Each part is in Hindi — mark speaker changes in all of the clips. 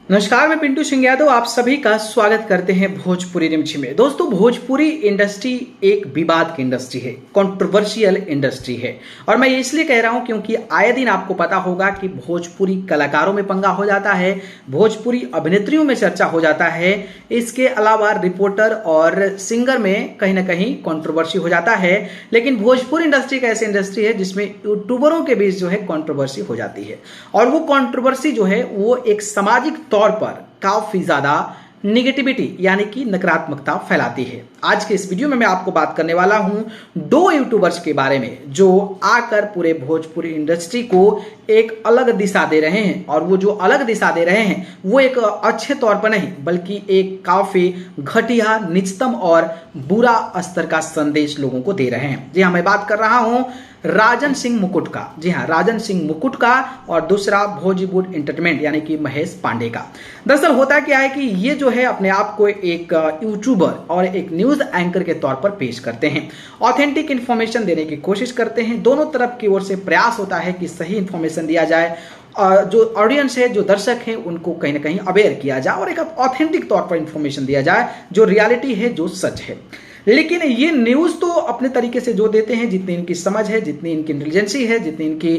Speaker 1: नमस्कार, मैं पिंटू सिंह यादव आप सभी का स्वागत करते हैं भोजपुरी रिमझिम में। दोस्तों, भोजपुरी इंडस्ट्री एक विवाद की इंडस्ट्री है, कंट्रोवर्शियल इंडस्ट्री है। और मैं ये इसलिए कह रहा हूं क्योंकि आए दिन आपको पता होगा कि भोजपुरी कलाकारों में पंगा हो जाता है, भोजपुरी अभिनेत्रियों में चर्चा हो जाता है, इसके अलावा रिपोर्टर और सिंगर में कहीं ना कहीं कंट्रोवर्सी हो जाता है। लेकिन भोजपुरी इंडस्ट्री एक ऐसी इंडस्ट्री है जिसमें यूट्यूबरों के बीच जो है कंट्रोवर्सी हो जाती है, और वो कंट्रोवर्सी जो है वो एक सामाजिक तौर पर काफी ज्यादा निगेटिविटी यानी कि नकारात्मकता फैलाती है। आज के इस वीडियो में मैं आपको बात करने वाला हूं दो यूट्यूबर्स के बारे में जो आकर पूरे भोजपुरी इंडस्ट्री को एक अलग दिशा दे रहे हैं। और वो जो अलग दिशा दे रहे हैं वो एक अच्छे तौर पर नहीं बल्कि एक काफी घटिया, निचतम और बुरा स्तर का संदेश लोगों को दे रहे हैं। जी हाँ, मैं बात कर रहा हूं राजन सिंह मुकुट का। जी हाँ, राजन सिंह मुकुट का, और दूसरा भोजपुर एंटरटेनमेंट यानी कि महेश पांडे का। दरअसल होता क्या है कि ये जो है अपने आप को एक यूट्यूबर और एक न्यूज एंकर के तौर पर पेश करते हैं, ऑथेंटिक इंफॉर्मेशन देने की कोशिश करते हैं। दोनों तरफ की ओर से प्रयास होता है कि सही इंफॉर्मेशन दिया जाए, जो ऑडियंस है, जो दर्शक हैं, उनको कहीं ना कहीं अवेयर किया जाए और एक ऑथेंटिक तौर पर इंफॉर्मेशन दिया जाए जो रियलिटी है, जो सच है। लेकिन ये न्यूज तो अपने तरीके से जो देते हैं, जितनी इनकी समझ है, जितनी इनकी इंटेलिजेंसी है, जितनी इनकी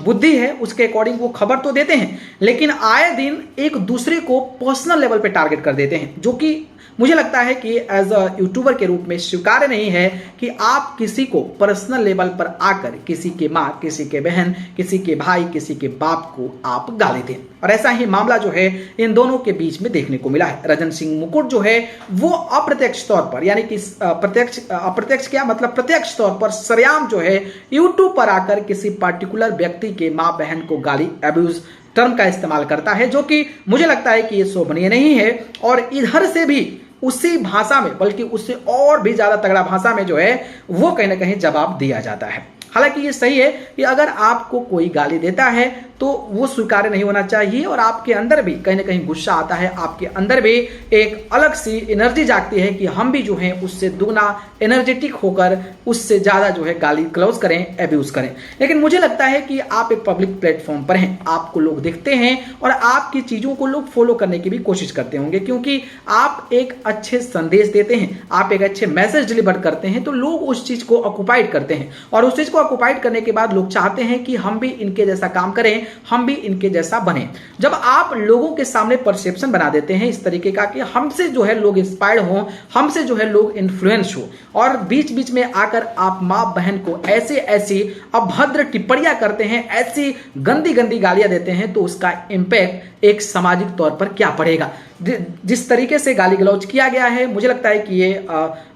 Speaker 1: बुद्धि है, उसके अकॉर्डिंग वो खबर तो देते हैं। लेकिन आए दिन एक दूसरे को पर्सनल लेवल पे टारगेट कर देते हैं, जो कि मुझे लगता है कि एज अ यूट्यूबर के रूप में स्वीकार्य नहीं है कि आप किसी को पर्सनल लेवल पर आकर किसी के माँ, किसी के बहन, किसी के भाई, किसी के बाप को आप गाली दें। और ऐसा ही मामला जो है इन दोनों के बीच में देखने को मिला है। राजन सिंह मुकुट जो है वो अप्रत्यक्ष तौर पर, यानी कि अप्रत्यक्ष क्या मतलब, प्रत्यक्ष तौर पर सरेआम जो है यूट्यूब पर आकर किसी पर्टिकुलर व्यक्ति के माँ बहन को गाली, एब्यूज टर्म का इस्तेमाल करता है, जो कि मुझे लगता है कि ये शोभनीय नहीं है। और इधर से भी उसी भाषा में, बल्कि उससे और भी ज्यादा तगड़ा भाषा में जो है वो कहीं ना कहीं जवाब दिया जाता है। हालांकि ये सही है कि अगर आपको कोई गाली देता है तो वो स्वीकार्य नहीं होना चाहिए, और आपके अंदर भी कहीं ना कहीं गुस्सा आता है, आपके अंदर भी एक अलग सी एनर्जी जागती है कि हम भी जो है उससे दुगना एनर्जेटिक होकर उससे ज़्यादा जो है गाली क्लोज करें, एब्यूज करें। लेकिन मुझे लगता है कि आप एक पब्लिक प्लेटफॉर्म पर हैं, आपको लोग देखते हैं और आपकी चीज़ों को लोग फॉलो करने की भी कोशिश करते होंगे, क्योंकि आप एक अच्छे संदेश देते हैं, आप एक अच्छे मैसेज डिलीवर करते हैं, तो लोग उस चीज़ को ऑक्युपाइड करते हैं। और उस चीज़ को ऑक्युपाइड करने के बाद लोग चाहते हैं कि हम भी इनके जैसा काम करें, हम भी इनके जैसा बने। जब आप लोगों के सामने परसेप्शन बना देते हैं इस तरीके का कि हमसे जो है लोग इंस्पायर्ड हो, हमसे जो है लोग इन्फ्लुएंस हो, और बीच बीच में आकर आप माँ बहन को ऐसे ऐसी अभद्र टिप्पणियां करते हैं, ऐसी गंदी गंदी गालियां देते हैं, तो उसका इम्पैक्ट एक सामाजिक तौर पर क्या पड़ेगा। जिस तरीके से गाली गलौज किया गया है, मुझे लगता है कि ये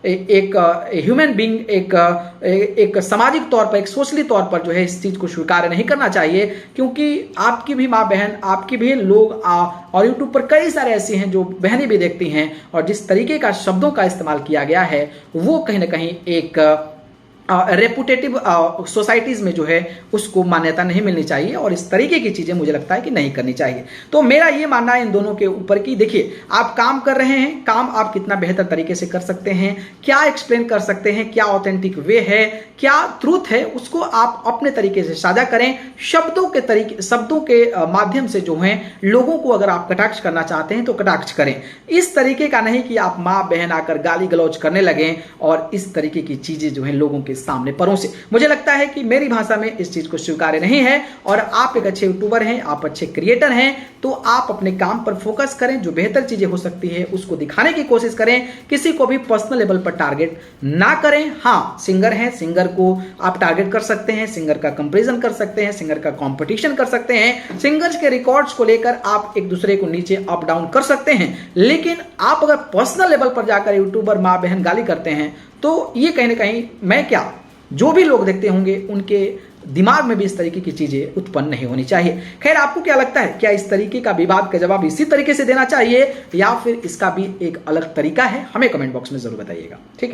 Speaker 1: एक ह्यूमन बीइंग, एक सामाजिक तौर पर, एक सोशली तौर पर जो है इस चीज को स्वीकार नहीं करना चाहिए, क्योंकि आपकी भी माँ बहन, आपकी भी लोग और यूट्यूब पर कई सारे ऐसे हैं जो बहनें भी देखती हैं, और जिस तरीके का शब्दों का इस्तेमाल किया गया है वो कहीं ना कहीं एक रेपुटेटिव सोसाइटीज में जो है उसको मान्यता नहीं मिलनी चाहिए, और इस तरीके की चीजें मुझे लगता है कि नहीं करनी चाहिए। तो मेरा ये मानना है इन दोनों के ऊपर कि देखिए, आप काम कर रहे हैं, काम आप कितना बेहतर तरीके से कर सकते हैं, क्या एक्सप्लेन कर सकते हैं, क्या ऑथेंटिक वे है, क्या ट्रूथ है, उसको आप अपने तरीके से साझा करें। शब्दों के माध्यम से जो है लोगों को अगर आप कटाक्ष करना चाहते हैं तो कटाक्ष करें, इस तरीके का नहीं कि आप माँ बहन आकर गाली गलौज करने लगें और इस तरीके की चीजें जो है लोगों के सामने परोसे। मुझे लगता है कि मेरी भाषा में इस चीज को स्वीकार्य नहीं है। और आप एक अच्छे यूट्यूबर हैं, आप अच्छे क्रिएटर हैं, तो आप अपने काम पर फोकस करें, जो बेहतर चीजें हो सकती है उसको दिखाने की कोशिश करें, किसी को भी पर्सनल लेवल पर टारगेट ना करें। हाँ, सिंगर हैं, सिंगर को आप टारगेट कर सकते हैं, सिंगर का कंपैरिजन कर सकते हैं, सिंगर का कंपटीशन कर सकते हैं, सिंगर्स के रिकॉर्ड्स को लेकर आप एक दूसरे को नीचे अप डाउन कर सकते हैं। लेकिन आप अगर पर्सनल लेवल पर जाकर यूट्यूबर माँ बहन गाली करते हैं तो ये कहीं ना कहीं, मैं क्या, जो भी लोग देखते होंगे उनके दिमाग में भी इस तरीके की चीजें उत्पन्न नहीं होनी चाहिए। खैर, आपको क्या लगता है, क्या इस तरीके का विवाद का जवाब इसी तरीके से देना चाहिए या फिर इसका भी एक अलग तरीका है? हमें कमेंट बॉक्स में जरूर बताइएगा। ठीक है।